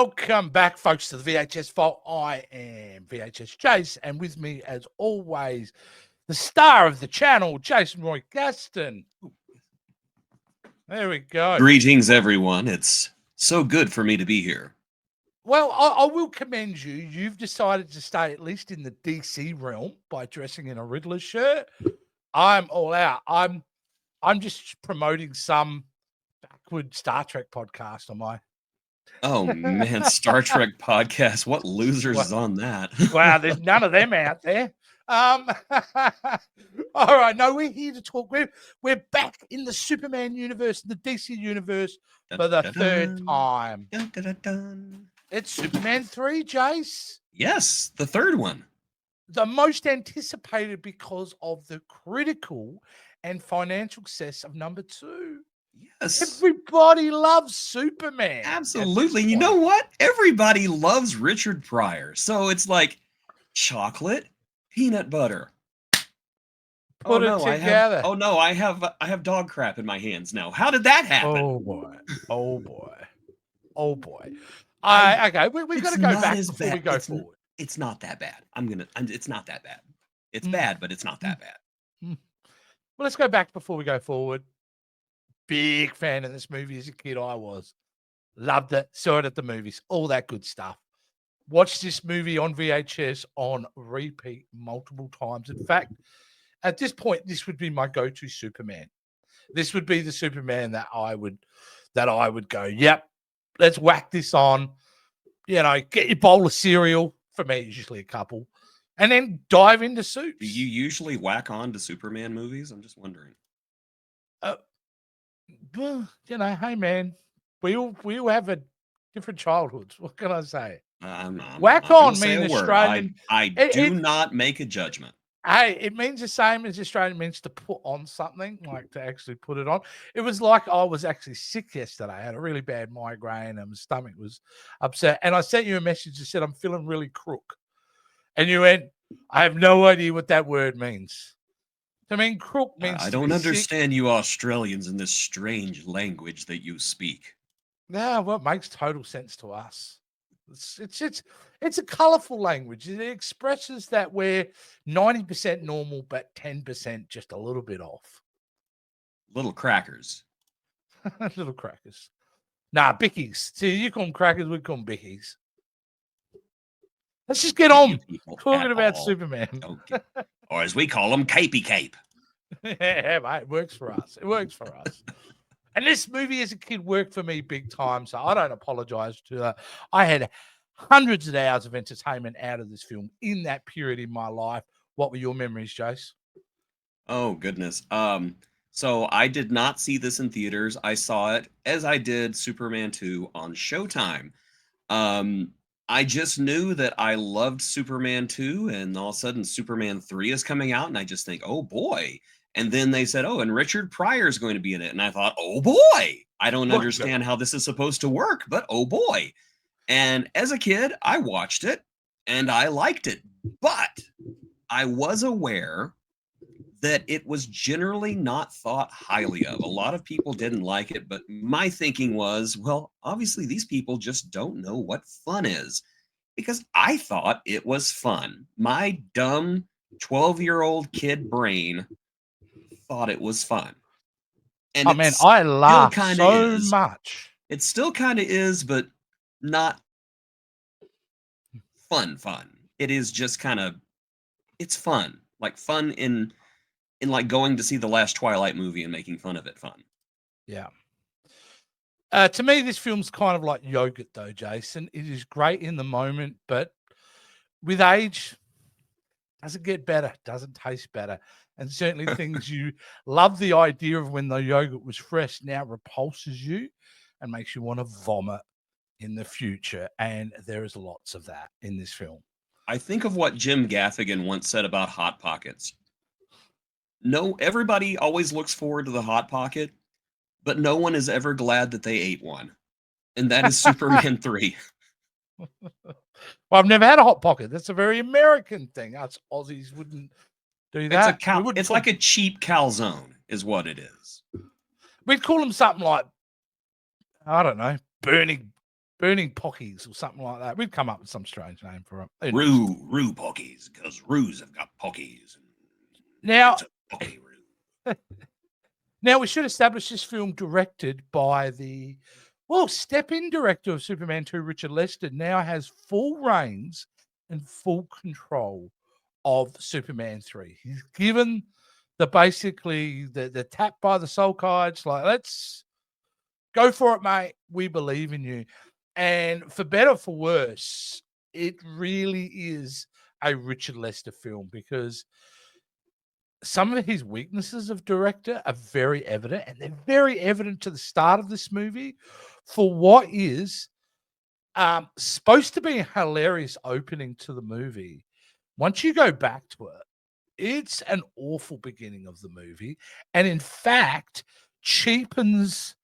Welcome back, folks, to the VHS Vault. I am VHS Chase, and with me, as always, the star of the channel, Jason Roy Gaston. There we go. Greetings, everyone. It's so good for me to be here. Well, I will commend you. You've decided to stay at least in the DC realm by dressing in a Riddler shirt. I'm all out. I'm just promoting some backward Star Trek podcast on my. Oh man, Star Trek podcast. What losers is on that? Wow, there's none of them out there. All right, no, we're here to talk. We're back in the Superman universe, the DC universe, for the third time. It's Superman 3, Jace. Yes, the third one. The most anticipated because of the critical and financial success of number 2. Yes. Everybody loves Superman. Absolutely. You know what? Everybody loves Richard Pryor. So it's like chocolate, peanut butter. Put it together. I have dog crap in my hands now. How did that happen? Oh boy. Okay, we've got to go back before we go forward. It's not that bad. It's not that bad. It's bad, but it's not that bad. Well, let's go back before we go forward. Big fan of this movie as a kid. I was. Loved it. Saw it at the movies. All that good stuff. Watched this movie on VHS on repeat multiple times. In fact, at this point, this would be my go-to Superman. This would be the Superman that I would go, yep, let's whack this on. You know, get your bowl of cereal. For me, it's usually a couple. And then dive into soups. Do you usually whack on to Superman movies? I'm just wondering. Well, you know, hey man, we all have a different childhoods. What can I say? Whack on means Australian. I do not make a judgment. Hey, it means the same as Australian means to put on something, like to actually put it on. It was like I was actually sick yesterday. I had a really bad migraine and my stomach was upset. And I sent you a message that said, I'm feeling really crook. And you went, I have no idea what that word means. I mean, crook means I don't understand you Australians in this strange language that you speak. Yeah, well, it makes total sense to us. It's a colorful language. It expresses that we're 90% normal, but 10% just a little bit off. Little crackers. Little crackers. Nah, bickies. See, you call them crackers, we call them bickies. Let's just get on talking about Superman. Okay. Or as we call them, capey cape. Yeah, mate, it works for us. It works for us. And this movie as a kid worked for me big time, so I don't apologize to her. I had hundreds of hours of entertainment out of this film in that period in my life. What were your memories, Jace? Oh, goodness. So I did not see this in theaters. I saw it, as I did Superman 2, on Showtime. I just knew that I loved Superman 2, and all of a sudden Superman 3 is coming out, and I just think, oh boy. And then they said, oh, and Richard Pryor is going to be in it. And I thought, oh boy, I don't understand how this is supposed to work, but oh boy. And as a kid, I watched it, and I liked it. But I was aware that it was generally not thought highly of. A lot of people didn't like it, but my thinking was, well, obviously these people just don't know what fun is, because I thought it was fun. My dumb 12-year-old kid brain thought it was fun. And oh man, I laughed so much. It still kind of is, but not fun. It is just kind of, it's fun. Like fun in like going to see the last Twilight movie and making fun of it fun. Yeah. To me, this film's kind of like yogurt, though, Jason. It is great in the moment, but with age, doesn't get better, doesn't taste better. And certainly things you love the idea of when the yogurt was fresh now repulses you and makes you want to vomit in the future. And there is lots of that in this film. I think of what Jim Gaffigan once said about Hot Pockets. No, everybody always looks forward to the Hot Pocket, but no one is ever glad that they ate one. And that is Superman 3. Well, I've never had a Hot Pocket. That's a very American thing. Us Aussies wouldn't do that. It's like a cheap calzone is what it is. We'd call them something like, I don't know, burning Burning Pockies or something like that. We'd come up with some strange name for it. Rue Pockies, because Rues have got Pockies. Now, it's a Pocky Roo. Now, we should establish this film directed by the, step-in director of Superman 2, Richard Lester, now has full reins and full control of Superman 3. He's given basically the tap by the soul cards, like, let's go for it, mate. We believe in you. And for better or for worse, it really is a Richard Lester film, because some of his weaknesses of director are very evident, and they're very evident to the start of this movie for what is supposed to be a hilarious opening to the movie. Once you go back to it, it's an awful beginning of the movie, and in fact cheapens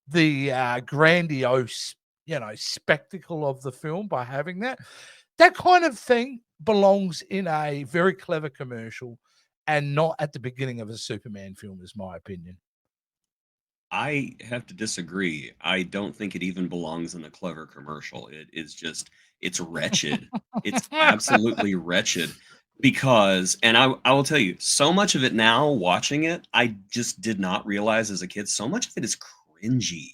the grandiose, spectacle of the film by having that. That kind of thing belongs in a very clever commercial and not at the beginning of a Superman film, is my opinion. I have to disagree. I don't think it even belongs in a clever commercial. It is just, it's wretched. It's absolutely wretched because, and I will tell you, so much of it now, watching it, I just did not realize as a kid, so much of it is cringy.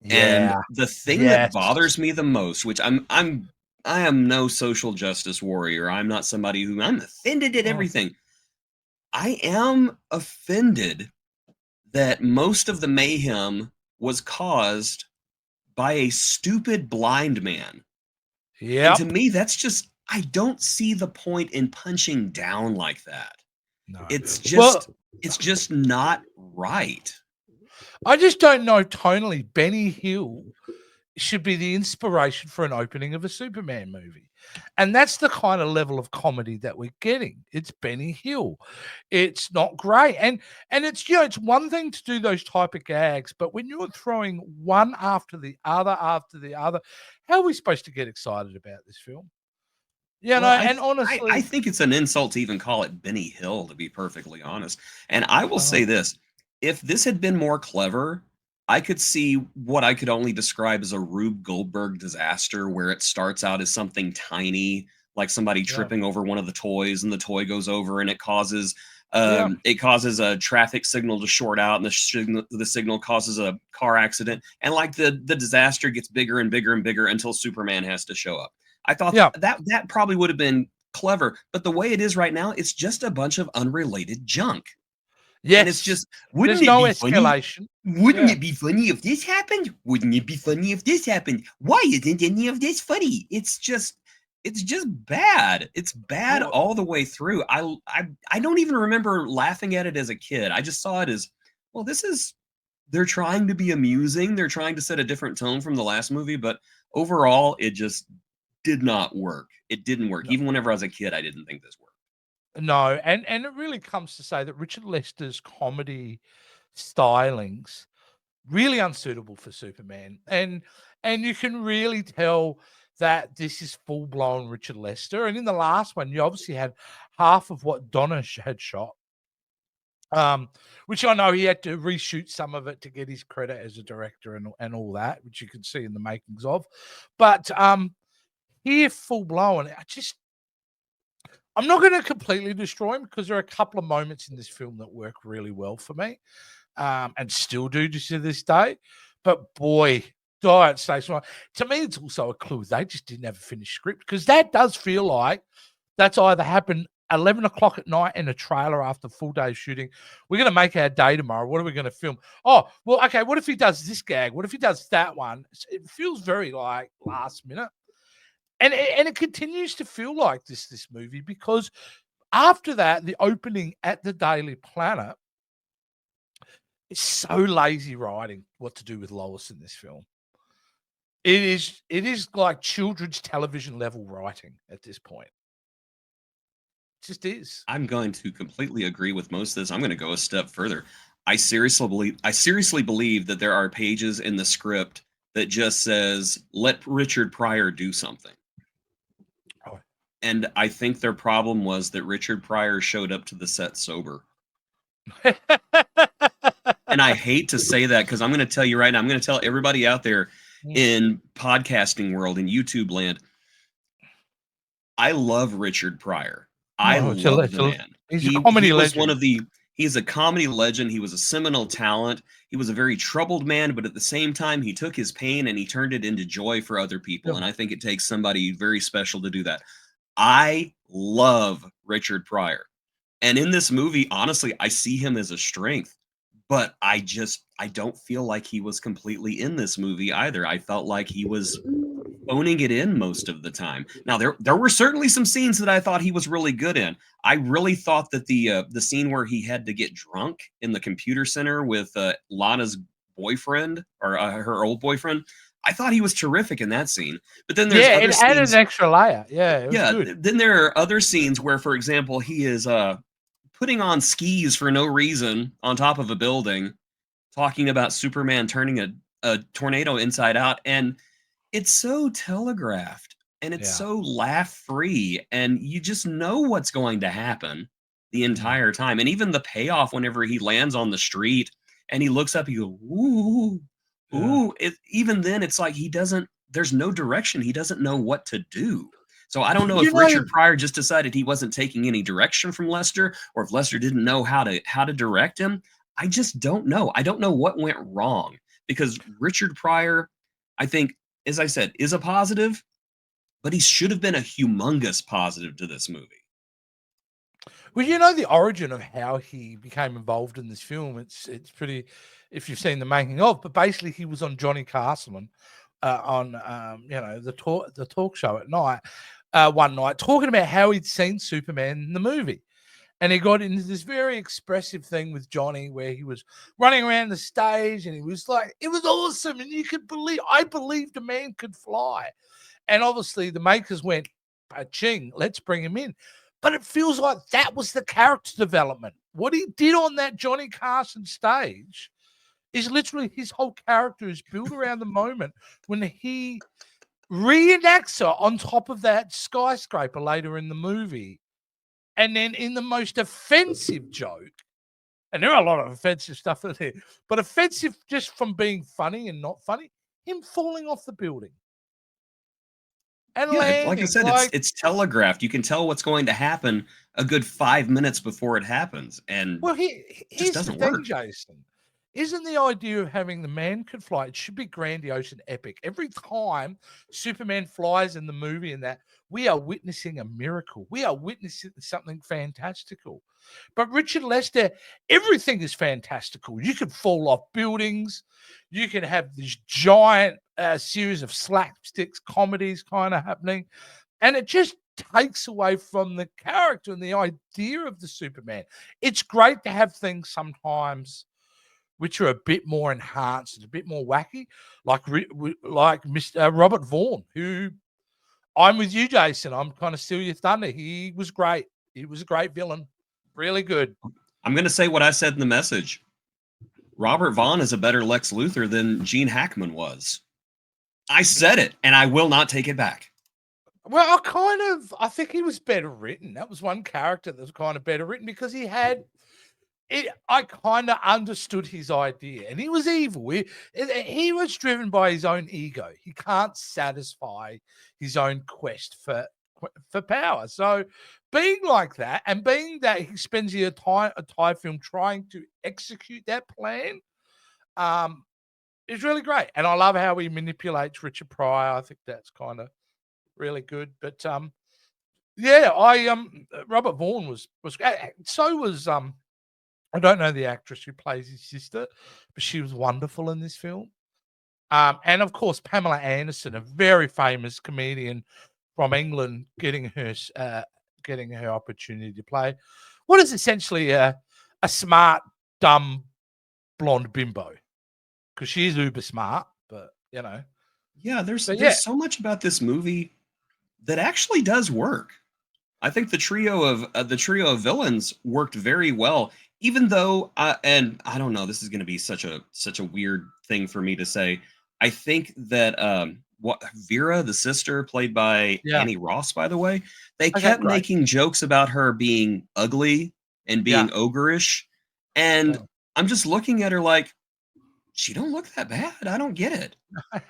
And the thing that bothers me the most, which I am no social justice warrior. I'm not somebody who I'm offended at everything. I am offended that most of the mayhem was caused by a stupid blind man. Yeah. And to me, that's just, I don't see the point in punching down like that. No. It's just not right. I just don't know tonally. Benny Hill should be the inspiration for an opening of a Superman movie. And that's the kind of level of comedy that we're getting. It's Benny Hill. It's not great. And it's, it's one thing to do those type of gags, but when you're throwing one after the other, how are we supposed to get excited about this film? And honestly, I think it's an insult to even call it Benny Hill, to be perfectly honest. And I will say this, if this had been more clever, I could see what I could only describe as a Rube Goldberg disaster, where it starts out as something tiny, like somebody tripping over one of the toys, and the toy goes over, and it causes a traffic signal to short out, and the signal causes a car accident, and like the disaster gets bigger and bigger and bigger until Superman has to show up. I thought that probably would have been clever, but the way it is right now, it's just a bunch of unrelated junk. Yes, and it's just, wouldn't There's it no be escalation. Funny? Wouldn't it be funny if this happened? Wouldn't it be funny if this happened? Why isn't any of this funny? It's just bad. It's bad all the way through. I don't even remember laughing at it as a kid. I just saw it as, well, they're trying to be amusing. They're trying to set a different tone from the last movie, but overall, it just did not work. It didn't work. No. Even whenever I was a kid, I didn't think this worked. No, and it really comes to say that Richard Lester's comedy stylings really unsuitable for Superman, and you can really tell that this is full blown Richard Lester. And in the last one, you obviously had half of what Donner had shot, which I know he had to reshoot some of it to get his credit as a director and all that, which you can see in the makings of. But here, full blown, I'm not going to completely destroy him, because there are a couple of moments in this film that work really well for me, and still do to this day. But boy, Diet Stays. To me, it's also a clue they just didn't have a finished script, because that does feel like that's either happened 11 o'clock at night in a trailer after full day shooting. We're going to make our day tomorrow. What are we going to film? Oh, well, okay, what if he does this gag? What if he does that one? It feels very like last minute. And it continues to feel like this movie, because after that, the opening at the Daily Planet is so lazy writing what to do with Lois in this film. It is like children's television level writing at this point. It just is. I'm going to completely agree with most of this. I'm going to go a step further. I seriously believe that there are pages in the script that just says, let Richard Pryor do something. And I think their problem was that Richard Pryor showed up to the set sober. And I hate to say that, because I'm going to tell you right now, I'm going to tell everybody out there, in podcasting world, in YouTube land. I love Richard Pryor. I Oh, love the man. he's a He comedy was one legend. of the he's a comedy legend. He was a seminal talent. He was a very troubled man, but at the same time, he took his pain and he turned it into joy for other people. Yeah. And I think it takes somebody very special to do that. I love Richard Pryor. And in this movie, honestly, I see him as a strength, but I don't feel like he was completely in this movie either. I felt like he was phoning it in most of the time. Now there were certainly some scenes that I thought he was really good in. I really thought that the scene where he had to get drunk in the computer center with Lana's boyfriend or her old boyfriend, I thought he was terrific in that scene. But then there's other it added scenes. an extra layer. Yeah, it was Yeah, good. then there are other scenes where, for example, he is putting on skis for no reason on top of a building, talking about Superman turning a tornado inside out, and it's so telegraphed and it's Yeah. so laugh free, and you just know what's going to happen the entire time. And even the payoff whenever he lands on the street and he looks up, you go, ooh, ooh. Even then, it's like there's no direction. He doesn't know what to do. So I don't know if Richard Pryor just decided he wasn't taking any direction from Lester, or if Lester didn't know how to direct him. I just don't know. I don't know what went wrong, because Richard Pryor, I think, as I said, is a positive, but he should have been a humongous positive to this movie. Well, you know the origin of how he became involved in this film. It's pretty, if you've seen the making of. But basically, he was on Johnny Carson on the talk show at night one night, talking about how he'd seen Superman in the movie. And he got into this very expressive thing with Johnny where he was running around the stage and he was like, it was awesome. And I believed a man could fly. And obviously the makers went, ching, let's bring him in. But it feels like that was the character development. What he did on that Johnny Carson stage is literally his whole character is built around the moment when he reenacts her on top of that skyscraper later in the movie. And then in the most offensive joke, and there are a lot of offensive stuff in there, but offensive just from being funny and not funny, him falling off the building. And landing, like I said, it's telegraphed. You can tell what's going to happen a good 5 minutes before it happens. And here's doesn't the thing, work. Jason. Isn't the idea of having the man could fly, it should be grandiose and epic. Every time Superman flies in the movie and that, we are witnessing a miracle. We are witnessing something fantastical. But Richard Lester, everything is fantastical. You can fall off buildings. You can have this giant series of slapsticks comedies kind of happening. And it just takes away from the character and the idea of the Superman. It's great to have things sometimes which are a bit more enhanced and a bit more wacky, like Mr. Robert Vaughn, who I'm with you, Jason. I'm kind of steal your thunder. He was great. He was a great villain. Really good. I'm going to say what I said in the message. Robert Vaughn is a better Lex Luthor than Gene Hackman was. I said it, and I will not take it back. Well, I think he was better written. That was one character that was kind of better written because he had I kind of understood his idea, and he was evil. He was driven by his own ego. He can't satisfy his own quest for power. So, being like that, and being that he spends the entire film trying to execute that plan, is really great. And I love how he manipulates Richard Pryor. I think that's kind of really good. But Robert Vaughn was so was I don't know the actress who plays his sister, but she was wonderful in this film. And of course, Pamela Anderson, a very famous comedian from England, getting her opportunity to play what is essentially a smart, dumb, blonde bimbo, because she is uber smart. But yeah, there's so much about this movie that actually does work. I think the trio of villains worked very well. Even though, and I don't know, this is going to be such a weird thing for me to say. I think that Vera, the sister, played by Annie Ross, by the way, they kept making jokes about her being ugly and being ogreish, and I'm just looking at her like, she don't look that bad. I don't get it.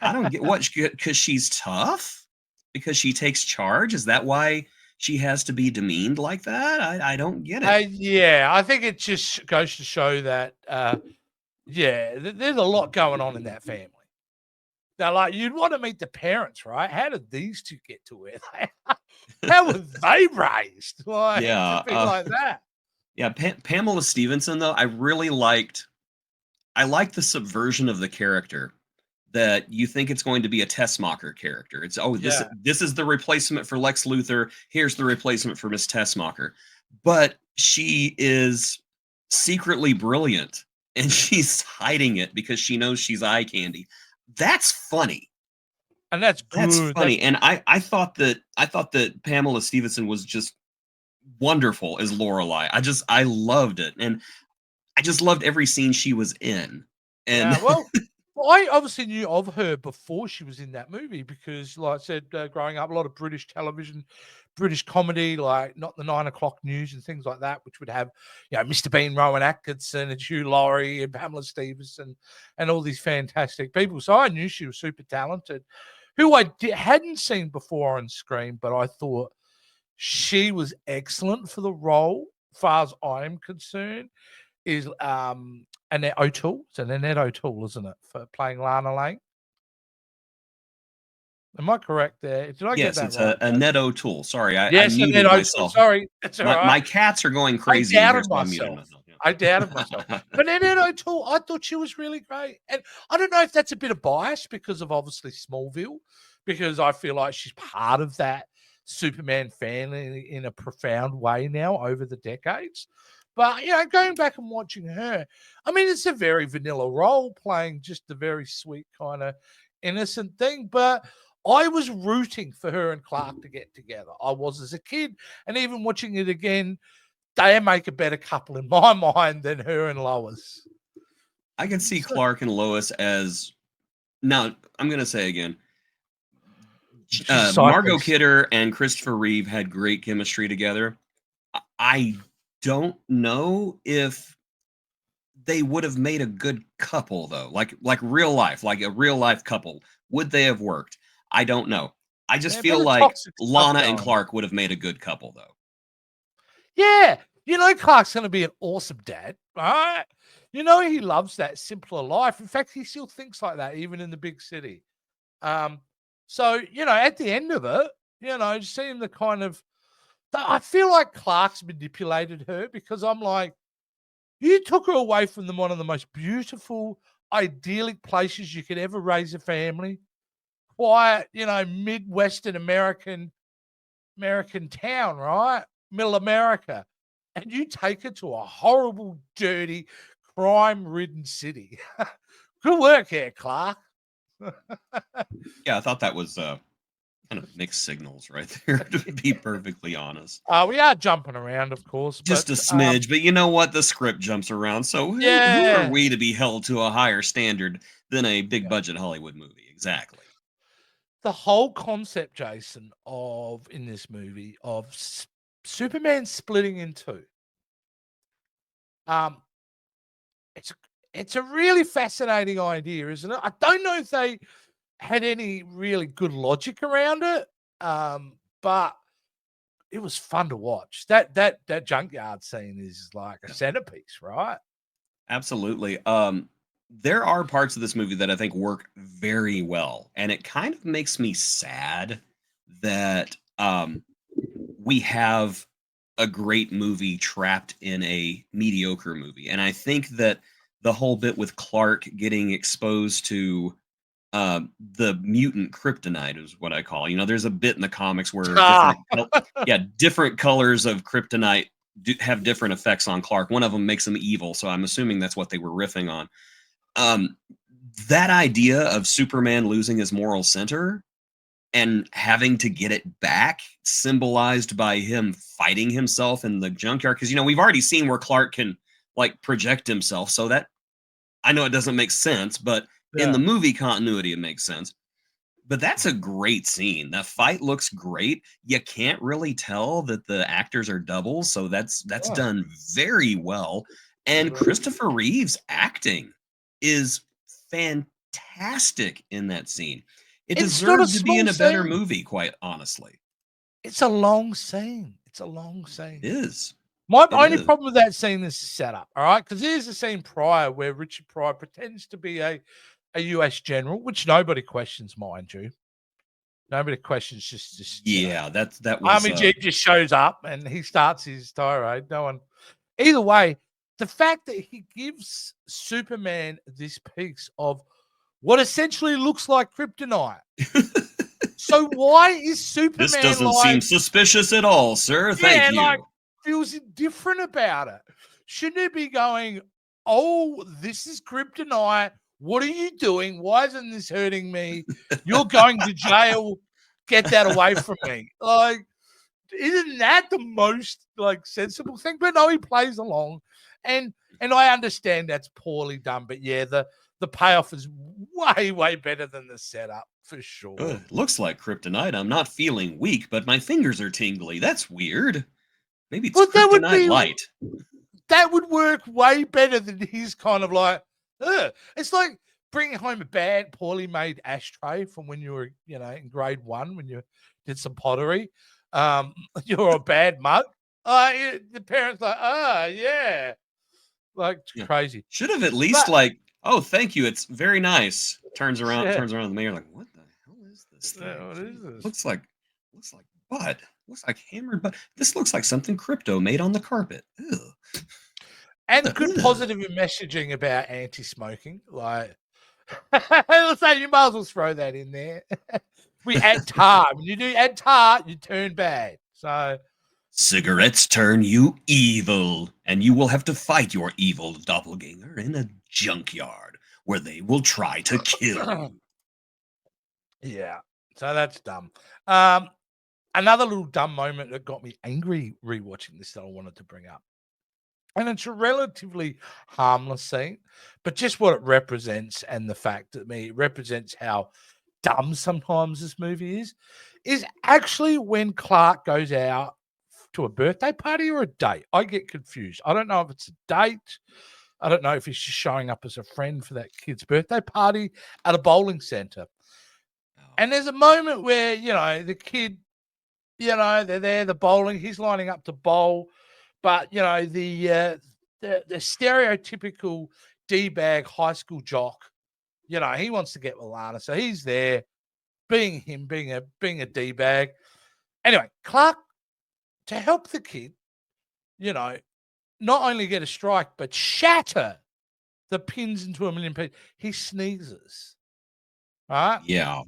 I don't get what, because she's tough, because she takes charge. Is that why she has to be demeaned like that? I don't get it. Yeah, I think it just goes to show that, there's a lot going on in that family. Now, like, you'd want to meet the parents, right? How did these two get to where they are? How were they raised? Like, Yeah, to be like that. yeah. Pamela Stevenson, though, I really liked. I like the subversion of the character, that you think it's going to be a Tessmacher character. It's, oh, Yeah. this is the replacement for Lex Luthor. Here's the replacement for Miss Tessmacher. But she is secretly brilliant, and she's hiding it because she knows she's eye candy. That's funny. And that's That's good. funny. And I thought that Pamela Stevenson was just wonderful as Lorelai. I loved it. And I just loved every scene she was in. And Yeah, well, I obviously knew of her before she was in that movie because, like I said, growing up, a lot of British television, British comedy, like not the 9 o'clock news and things like that, which would have, Mr. Bean, Rowan Atkinson, and Hugh Laurie, and Pamela Stevenson, and all these fantastic people. So I knew she was super talented, who hadn't seen before on screen, but I thought she was excellent for the role, as far as I'm concerned. Is Annette O'Toole. It's an Annette O'Toole, isn't it, for playing Lana Lang? Am I correct there? Did I get yes, that it's right? Annette O'Toole. Sorry, I Yes, muted Annette O'Toole. myself. Sorry, it's all right. My cats are going I crazy in here, doubted so I muted myself. myself. Yeah. I doubted myself. But Annette O'Toole, I thought she was really great. And I don't know if that's a bit of bias because of obviously Smallville, because I feel like she's part of that Superman family in a profound way now over the decades. But, going back and watching her, I mean, it's a very vanilla role, playing just a very sweet kind of innocent thing. But I was rooting for her and Clark to get together. I was as a kid. And even watching it again, they make a better couple in my mind than her and Lois. I can see Clark and Lois as, now I'm going to say again, She's a side Margot piece. Kidder and Christopher Reeve had great chemistry together. I don't know if they would have made a good couple, though, like real life, like a real life couple. Would they have worked? I don't know. I just feel like toxic stuff Lana and going on. Clark would have made a good couple, though. Yeah. Clark's going to be an awesome dad, right? He loves that simpler life. In fact, he still thinks like that, even in the big city. So, at the end of it, seeing the kind of, I feel like Clark's manipulated her because I'm like, you took her away from one of the most beautiful, idyllic places you could ever raise a family. Quiet, Midwestern American town, right? Middle America. And you take her to a horrible, dirty, crime-ridden city. Good work here, Clark. Yeah, I thought that was kind of mixed signals right there, to be perfectly honest. We are jumping around, of course. Just a smidge, but you know what? The script jumps around, so who are we to be held to a higher standard than a big budget Hollywood movie? Exactly. The whole concept, Jason, in this movie of Superman splitting in two. It's a really fascinating idea, isn't it? I don't know if they had any really good logic around it, but it was fun to watch. That junkyard scene is like a centerpiece, right? Absolutely. There are parts of this movie that I think work very well, and it kind of makes me sad that we have a great movie trapped in a mediocre movie. And I think that the whole bit with Clark getting exposed to the mutant kryptonite is what I call. There's a bit in the comics where different colors of kryptonite have different effects on Clark. One of them makes him evil, so I'm assuming that's what they were riffing on. That idea of Superman losing his moral center and having to get it back, symbolized by him fighting himself in the junkyard. Because, we've already seen where Clark can, like, project himself. So that, I know it doesn't make sense, but in the movie continuity, it makes sense. But that's a great scene. That fight looks great. You can't really tell that the actors are doubles. So that's done very well. And Christopher Reeve's acting is fantastic in that scene. It It's not a deserved to be small in a better scene. movie, quite honestly. It's a long scene. It's a long scene. It is. My It only is. problem with that scene is the setup, all right? Because here's the scene Pryor where Richard Pryor pretends to be a US general, which nobody questions, mind you. Nobody questions, just Yeah, that was Army Jeep just shows up and he starts his tirade. No one. Either way, the fact that he gives Superman this piece of what essentially looks like kryptonite. So why is Superman this doesn't seem suspicious at all, sir. Thank you. like feels indifferent about it? Shouldn't it be going, oh, this is kryptonite. What are you doing? Why isn't this hurting me? You're going to jail. Get that away from me. Like, isn't that the most sensible thing? But no, he plays along. And I understand that's poorly done, but yeah, the payoff is way, way better than the setup for sure. Looks like kryptonite. I'm not feeling weak, but my fingers are tingly. That's weird. Maybe it's kryptonite light. That would work way better than his kind of like, it's like bringing home a bad, poorly made ashtray from when you were, in grade 1 when you did some pottery. You're a bad mug. The parents yeah. Like, it's crazy. Should have at least oh, thank you. It's very nice. Turns around the mayor like, what the hell is this thing? What is this? Looks like butt. Looks like hammered butt. This looks like something crypto made on the carpet. Ugh. And good positive messaging about anti-smoking. Like, let's say you might as well throw that in there. We add tar. When you do add tar, you turn bad. So cigarettes turn you evil, and you will have to fight your evil doppelganger in a junkyard where they will try to kill you. Yeah, so that's dumb. Another little dumb moment that got me angry rewatching this that I wanted to bring up. And it's a relatively harmless scene, but just what it represents and the fact that it represents how dumb sometimes this movie is actually when Clark goes out to a birthday party or a date. I get confused. I don't know if it's a date. I don't know if he's just showing up as a friend for that kid's birthday party at a bowling center. And there's a moment where, the kid, they're there, the bowling, he's lining up to bowl. But, the stereotypical D-bag high school jock, he wants to get with Lana. So he's there being him, being a D-bag. Anyway, Clark, to help the kid, not only get a strike, but shatter the pins into a million pieces, he sneezes. Right? Yeah.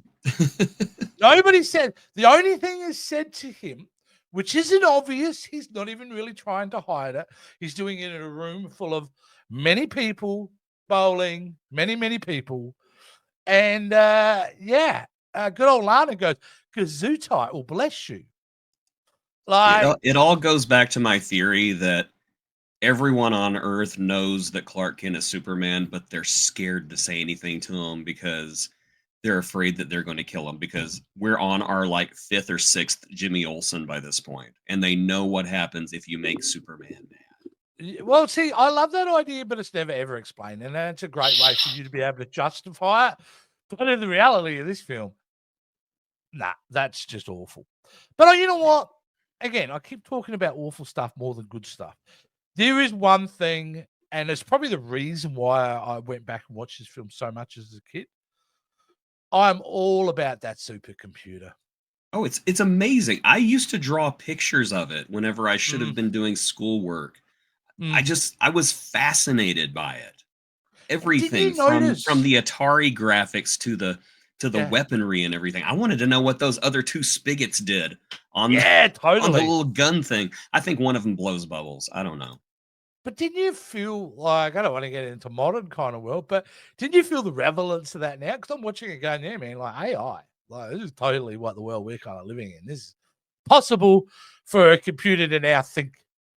Nobody said, the only thing is said to him, which isn't obvious. He's not even really trying to hide it. He's doing it in a room full of many people, bowling, many, many people. And, good old Lana goes, Gesundheit, well, bless you. Like, it all goes back to my theory that everyone on Earth knows that Clark Kent is Superman, but they're scared to say anything to him because they're afraid that they're going to kill him, because we're on our 5th or 6th Jimmy Olsen by this point, and they know what happens if you make Superman mad. Well, see, I love that idea, but it's never ever explained, and it's a great way for you to be able to justify it. But in the reality of this film, that's just awful. But you know what? Again, I keep talking about awful stuff more than good stuff. There is one thing, and it's probably the reason why I went back and watched this film so much as a kid. I'm all about that supercomputer. Oh, it's amazing. I used to draw pictures of it whenever I should have been doing schoolwork. I was fascinated by it. Everything from the Atari graphics to the weaponry and everything. I wanted to know what those other 2 spigots did on the little gun thing. I think one of them blows bubbles. I don't know. But didn't you feel like, I don't want to get into modern kind of world, but didn't you feel the relevance of that now? Because I'm watching it going, yeah, man, like AI. Like, this is totally what the world we're kind of living in. This is possible for a computer to now think.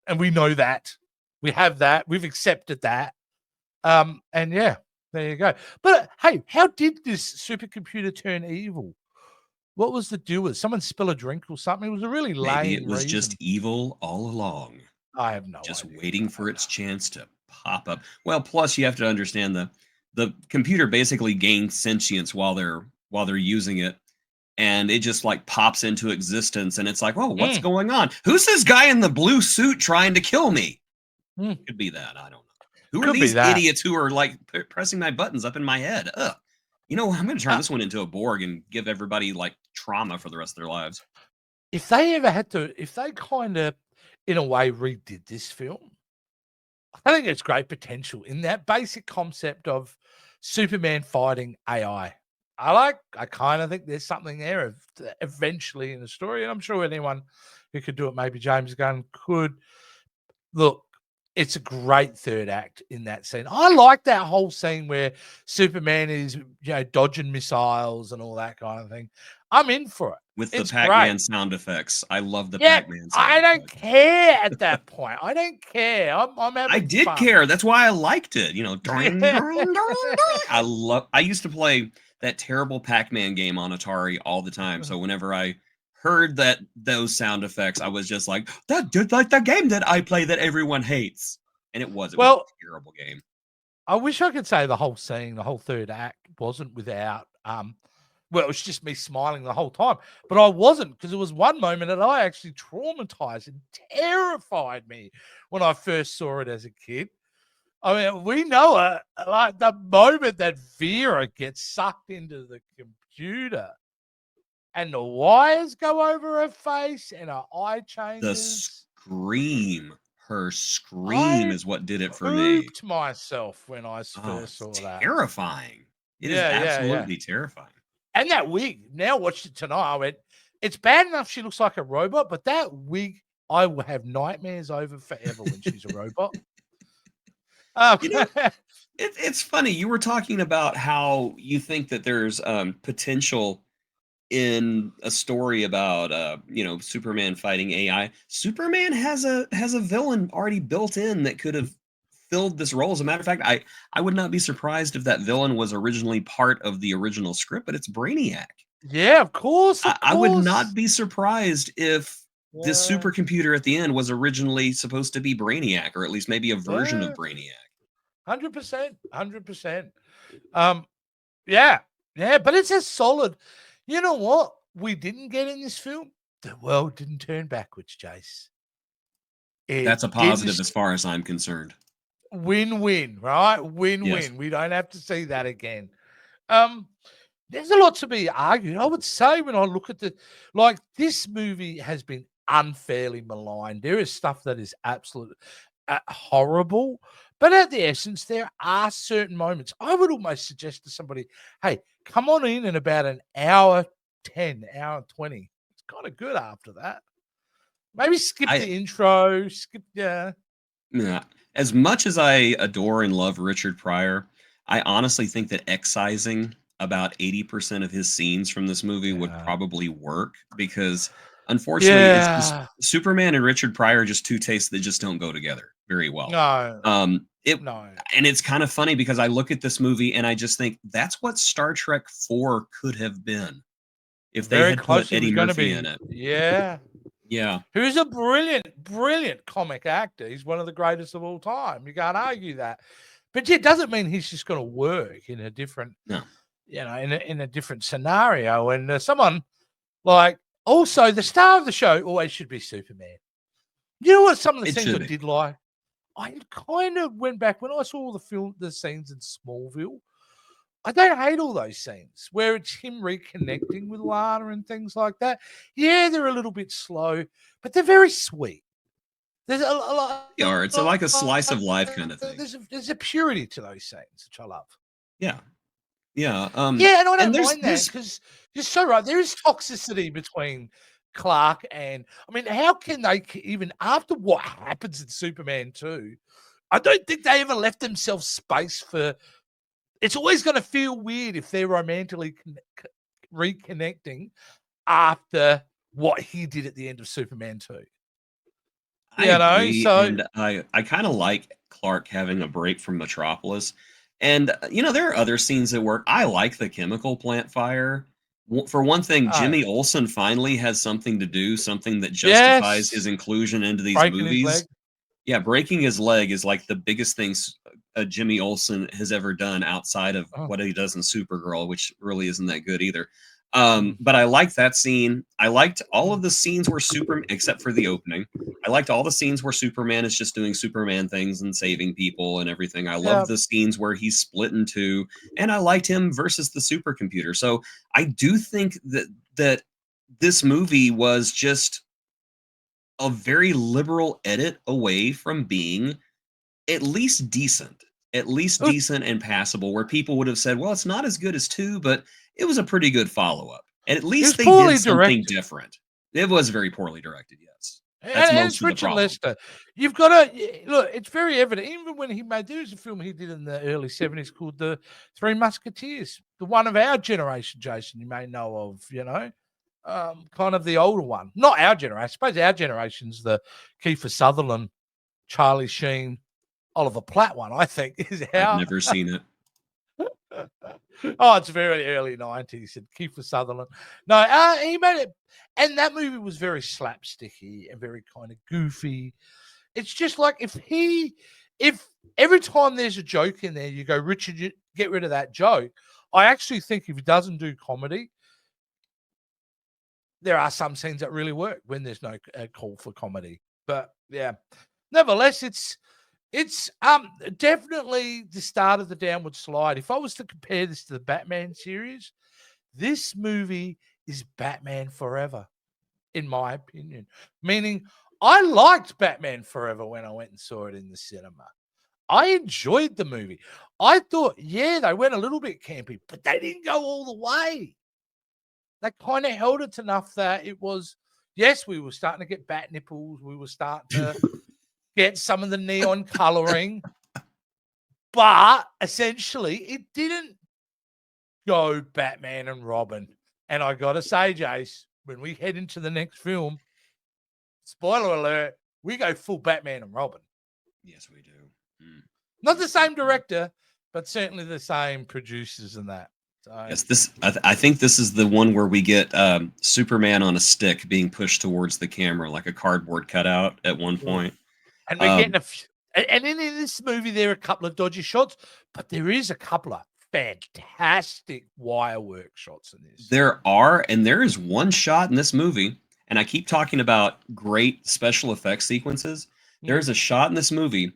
And we know that. We have that. We've accepted that. And yeah, there you go. But hey, how did this supercomputer turn evil? What was the deal with it? Someone spill a drink or something? It was a really lame Maybe it was reason. just evil all along. I have no idea. Just waiting for its chance to pop up. Well, plus you have to understand the computer basically gains sentience while they're using it, and it just like pops into existence, and it's like, oh, what's going on? Who's this guy in the blue suit trying to kill me? Could be that. I don't know. Who are these idiots who are like pressing my buttons up in my head? Ugh. You know, I'm going to turn this one into a Borg and give everybody like trauma for the rest of their lives. If they ever had to, if they kind of, in a way, redid this film, I think it's great potential in that basic concept of Superman fighting AI. I kind of think there's something there eventually in the story, and I'm sure anyone who could do it, maybe James Gunn could. Look, it's a great third act in that scene. I like that whole scene where Superman is, dodging missiles and all that kind of thing. I'm in for it. With the Pac-Man sound effects. I love the Pac-Man sound I don't care at that point. I don't care. I'm having I did fun. care. That's why I liked it. I used to play that terrible Pac-Man game on Atari all the time. So whenever I heard those sound effects, I was just like, that did like the game that I play that everyone hates. And it was a terrible game. I wish I could say the whole scene, the whole third act wasn't without it was just me smiling the whole time. But I wasn't, because there was one moment that I actually traumatized and terrified me when I first saw it as a kid. I mean, we know it, like the moment that Vera gets sucked into the computer and the wires go over her face and her eye changes. Her scream is what did it for me. I spooked myself when I first saw that. Terrifying. It is absolutely terrifying. And that wig, now watched it tonight, I went, it's bad enough she looks like a robot, but that wig, I will have nightmares over forever when she's a robot. It's funny. You were talking about how you think that there's potential in a story about Superman fighting AI. Superman has a villain already built in that could have filled this role. As a matter of fact, I would not be surprised if that villain was originally part of the original script, but it's Brainiac. Yeah, of course. I would not be surprised if this supercomputer at the end was originally supposed to be Brainiac, or at least maybe a version of Brainiac. 100%. 100%. Yeah, but it's a solid. You know what we didn't get in this film? The world didn't turn backwards, Jace. That's a positive as far as I'm concerned. Win-win, right? Win-win. Yes. We don't have to see that again. There's a lot to be argued. I would say when I look at this movie has been unfairly maligned. There is stuff that is absolutely horrible, but at the essence, there are certain moments. I would almost suggest to somebody, hey, come on in about an hour 10, hour 20. It's kind of good after that. Maybe skip the intro, Yeah. As much as I adore and love Richard Pryor, I honestly think that excising about 80% of his scenes from this movie would probably work, because unfortunately, it's just Superman and Richard Pryor are just two tastes that just don't go together very well. No. And it's kind of funny because I look at this movie and I just think that's what Star Trek 4 could have been if they had put Eddie Murphy in it. Yeah. Yeah. Who's a brilliant comic actor. He's one of the greatest of all time. You can't argue that. But it doesn't mean he's just going to work in a different, in a different scenario. And someone like, also the star of the show always should be Superman. You know what? Some of the things I did like, I kind of went back when I saw the scenes in Smallville. I don't hate all those scenes where it's him reconnecting with Lana and things like that. Yeah, they're a little bit slow, but they're very sweet. There's a lot. It's like a slice of life kind of thing. There's a purity to those scenes, which I love. Yeah. Yeah. And I don't mind that, because you're so right. There is toxicity between Clark and, I mean, how can they, even after what happens in Superman 2, I don't think they ever left themselves space for. It's always going to feel weird if they're romantically reconnecting after what he did at the end of Superman 2. I agree, so and I kind of like Clark having a break from Metropolis. And, there are other scenes that work. I like the chemical plant fire. For one thing, Jimmy Olsen finally has something to do, something that justifies his inclusion into these movies. Yeah, breaking his leg is like the biggest thing Jimmy Olsen has ever done outside of Oh. what he does in Supergirl, which really isn't that good either. Mm. But I liked that scene. I liked all of the scenes where Superman, except for the opening, I liked all the scenes where Superman is just doing Superman things and saving people and everything. I loved the scenes where he's split in two, and I liked him versus the supercomputer. So I do think that this movie was just a very liberal edit away from being at least decent, and passable, where people would have said, well, it's not as good as 2, but it was a pretty good follow-up. And at It least was they poorly did something directed. different. It was very poorly directed, yes. And, That's and most it's of the Richard problem. Lester. You've got to look. It's very evident. Even when he made, there was a film he did in the early '70s called The Three Musketeers. The one of our generation, Jason, you may know of. Kind of the older one. Not our generation. I suppose our generation's the Kiefer Sutherland, Charlie Sheen, Oliver Platt one. I think is I've our. never seen it. Oh, it's very early '90s. And Kiefer Sutherland. No, he made it, and that movie was very slapsticky and very kind of goofy. It's just like if every time there's a joke in there, you go, Richard, you get rid of that joke. I actually think if he doesn't do comedy, there are some scenes that really work when there's no call for comedy. But yeah, nevertheless, it's definitely the start of the downward slide. If I was to compare this to the Batman series, this movie is Batman Forever, in my opinion. Meaning, I liked Batman Forever when I went and saw it in the cinema. I enjoyed the movie. I thought, yeah, they went a little bit campy, but they didn't go all the way. They kind of held it enough that it was, yes, we were starting to get bat nipples. We were starting to get some of the neon coloring, but essentially it didn't go Batman and Robin. And I got to say, Jace, when we head into the next film, spoiler alert, we go full Batman and Robin. Yes, we do. Not the same director, but certainly the same producers and that. So, yes, I think this is the one where we get Superman on a stick being pushed towards the camera like a cardboard cutout at one point. And we're getting and in this movie, there are a couple of dodgy shots, but there is a couple of fantastic wire work shots in this. There are, and there is one shot in this movie, and I keep talking about great special effects sequences. There is a shot in this movie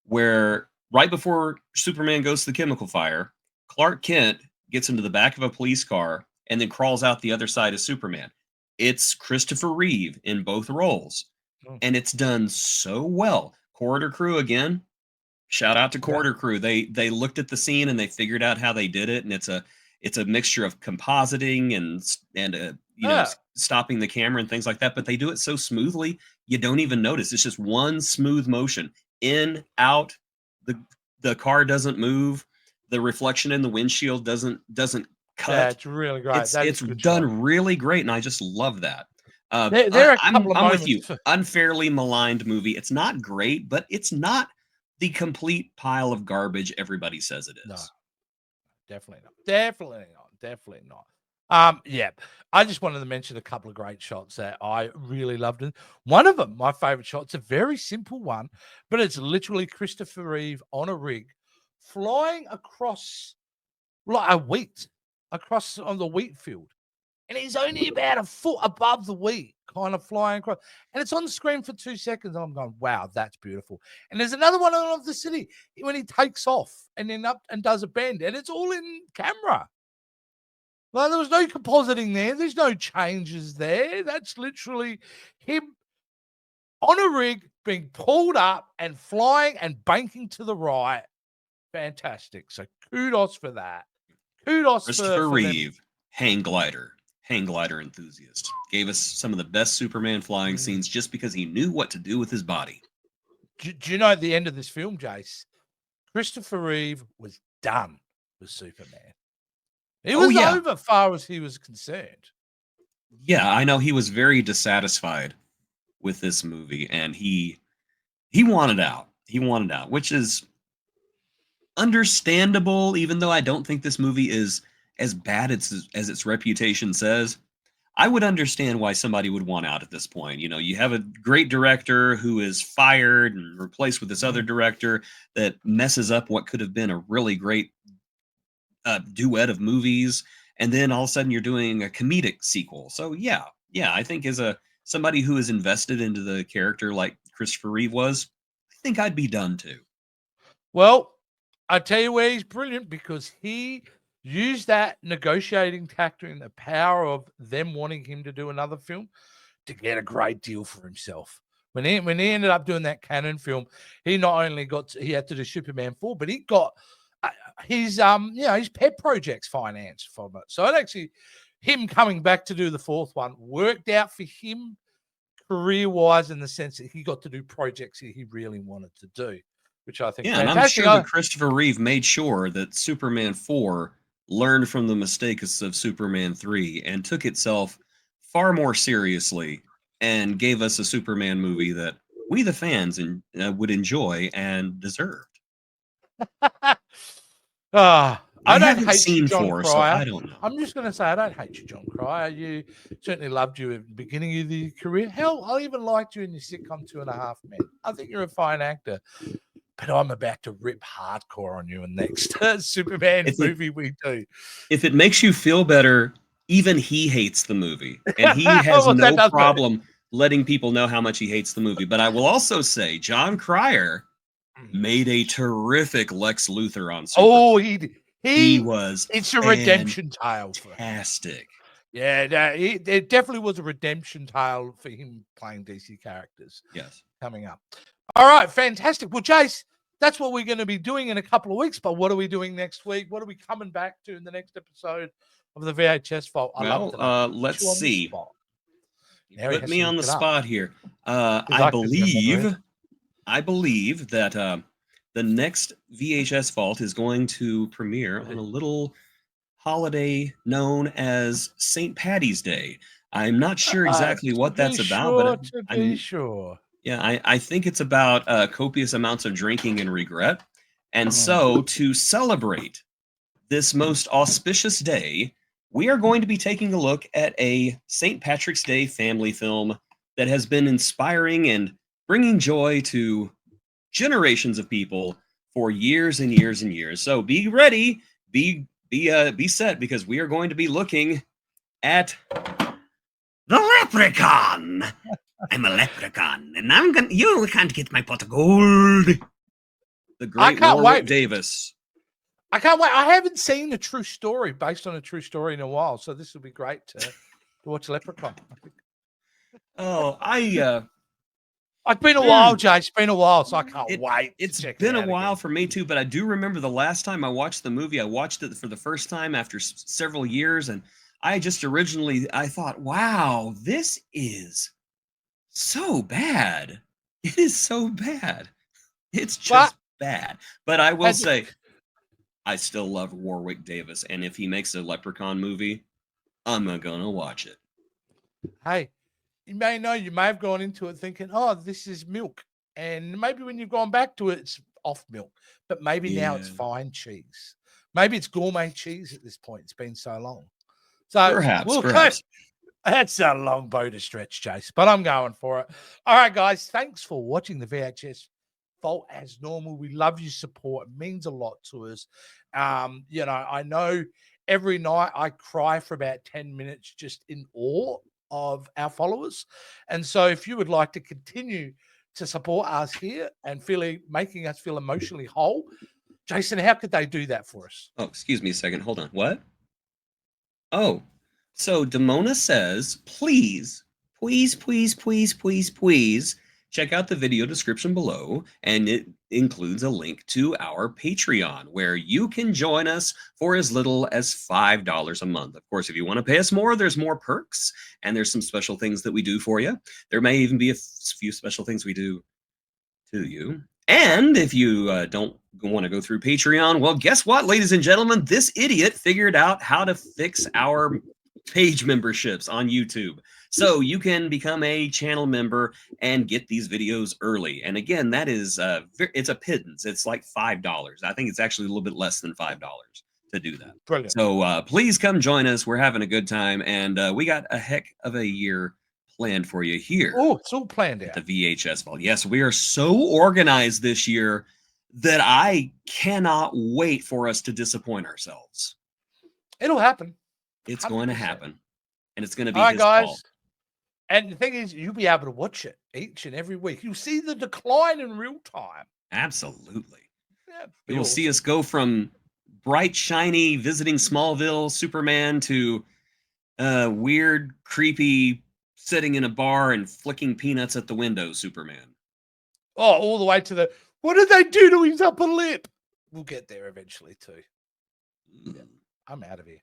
where right before Superman goes to the chemical fire, Clark Kent gets into the back of a police car and then crawls out the other side of Superman. It's Christopher Reeve in both roles, and it's done so well. Corridor Crew again. Shout out to Corridor Crew. They looked at the scene and they figured out how they did it, and it's a mixture of compositing and stopping the camera and things like that. But they do it so smoothly you don't even notice. It's just one smooth motion, in, out. The car doesn't move. The reflection in the windshield doesn't cut. Yeah, it's really great. It's done really great, and I just love that. There are a couple of I'm moments. with you. Unfairly maligned movie. It's not great, but it's not the complete pile of garbage everybody says it is. No, definitely not. Definitely not. Yeah, I just wanted to mention a couple of great shots that I really loved. And one of them, my favorite shot, it's a very simple one, but it's literally Christopher Reeve on a rig flying across like a wheat, across on the wheat field. And he's only about a foot above the wheat, kind of flying across. And it's on the screen for 2 seconds. I'm going, wow, that's beautiful. And there's another one of the city when he takes off and then up and does a bend. And it's all in camera. Well, there was no compositing there. There's no changes there. That's literally him on a rig being pulled up and flying and banking to the right. Fantastic. So kudos for that. Kudos Christopher for Reeve, hang glider enthusiast. Gave us some of the best Superman flying scenes just because he knew what to do with his body. Do you know at the end of this film, Jace, Christopher Reeve was done with Superman. It was over far as he was concerned. Yeah, I know he was very dissatisfied with this movie, and he wanted out. He wanted out, which is understandable, even though I don't think this movie is as bad as its reputation says. I would understand why somebody would want out at this point. You know, you have a great director who is fired and replaced with this other director that messes up what could have been a really great duet of movies, and then all of a sudden you're doing a comedic sequel. So yeah, I think as a somebody who is invested into the character like Christopher Reeve was, I think I'd be done too. Well, I tell you where he's brilliant, because he used that negotiating tactic and the power of them wanting him to do another film to get a great deal for himself. When he ended up doing that Canon film, he not only he had to do Superman 4, but he got his his pet projects financed from it. So it actually, him coming back to do the fourth one worked out for him career-wise, in the sense that he got to do projects that he really wanted to do, which I think Yeah, and I'm sure that Christopher Reeve made sure that Superman 4 learned from the mistakes of Superman 3 and took itself far more seriously and gave us a Superman movie that we, the fans, would enjoy and deserved. I don't haven't hate seen you, John 4, so Pryor. I don't know. I'm just going to say I don't hate you, John Pryor. You certainly loved you at the beginning of your career. Hell, I even liked you in your sitcom 2.5 Men. I think you're a fine actor. But I'm about to rip hardcore on you in next Superman movie we do. If it makes you feel better, even he hates the movie. And he has no problem letting people know how much he hates the movie. But I will also say, John Cryer made a terrific Lex Luthor on Superman. Oh, he was it's a redemption tale for him. Fantastic. Yeah, it definitely was a redemption tale for him playing DC characters. Yes. Coming up. All right, fantastic. Well, Jace, that's what we're going to be doing in a couple of weeks. But what are we doing next week? What are we coming back to in the next episode of the VHS Vault? Let's see. Put me on the spot here. I believe that the next VHS Vault is going to premiere on a little holiday known as St. Patty's Day. I'm not sure exactly what that's about, but sure. Yeah, I think it's about copious amounts of drinking and regret. And so to celebrate this most auspicious day, we are going to be taking a look at a St. Patrick's Day family film that has been inspiring and bringing joy to generations of people for years and years and years. So be ready, be set, because we are going to be looking at The Leprechaun. I'm a leprechaun, and you can't get my pot of gold. The great Warwick Davis. I can't wait. I haven't seen a true story based on a true story in a while, so this will be great to watch Leprechaun. Oh, it's been a while, Jay. It's been a while, so I can't wait. It's been a while for me too, but I do remember the last time I watched the movie. I watched it for the first time after several years, and I thought, wow, this is so bad. It is so bad. It's just bad. But I will say, I still love Warwick Davis, and if he makes a Leprechaun movie, I'm gonna watch it. Hey, you may have gone into it thinking, oh, this is milk. And maybe when you've gone back to it, it's off milk. But maybe now it's fine cheese. Maybe it's gourmet cheese at this point. It's been so long. So perhaps. That's a long bow to stretch, Chase, but I'm going for it. All right, guys, thanks for watching the VHS Vault as normal. We love your support. It means a lot to us. I know every night I cry for about 10 minutes just in awe of our followers. And so if you would like to continue to support us here and making us feel emotionally whole, Jason, how could they do that for us? Oh, excuse me a second. Hold on. What? Oh. So Damona says, please check out the video description below, and it includes a link to our Patreon, where you can join us for as little as $5 a month. Of course, if you want to pay us more, there's more perks, and there's some special things that we do for you. There may even be a few special things we do to you. And if you don't want to go through Patreon, well, guess what, ladies and gentlemen? This idiot figured out how to fix our page memberships on YouTube. So you can become a channel member and get these videos early. And again, that is it's a pittance. It's like $5. I think it's actually a little bit less than $5 to do that. Brilliant. So please come join us. We're having a good time, and we got a heck of a year planned for you here. Oh, it's all planned at out. the VHS Vault. Yes, we are so organized this year that I cannot wait for us to disappoint ourselves. It'll happen. It's 100%. going to happen, and it's going to be All right, his guys. fault. And the thing is, you'll be able to watch it each and every week. You'll see the decline in real time. Absolutely. Yeah, You will see us go from bright, shiny, visiting Smallville Superman to weird, creepy, sitting in a bar and flicking peanuts at the window Superman. Oh, all the way to the, what did they do to his upper lip? We'll get there eventually, too. Yeah, I'm out of here.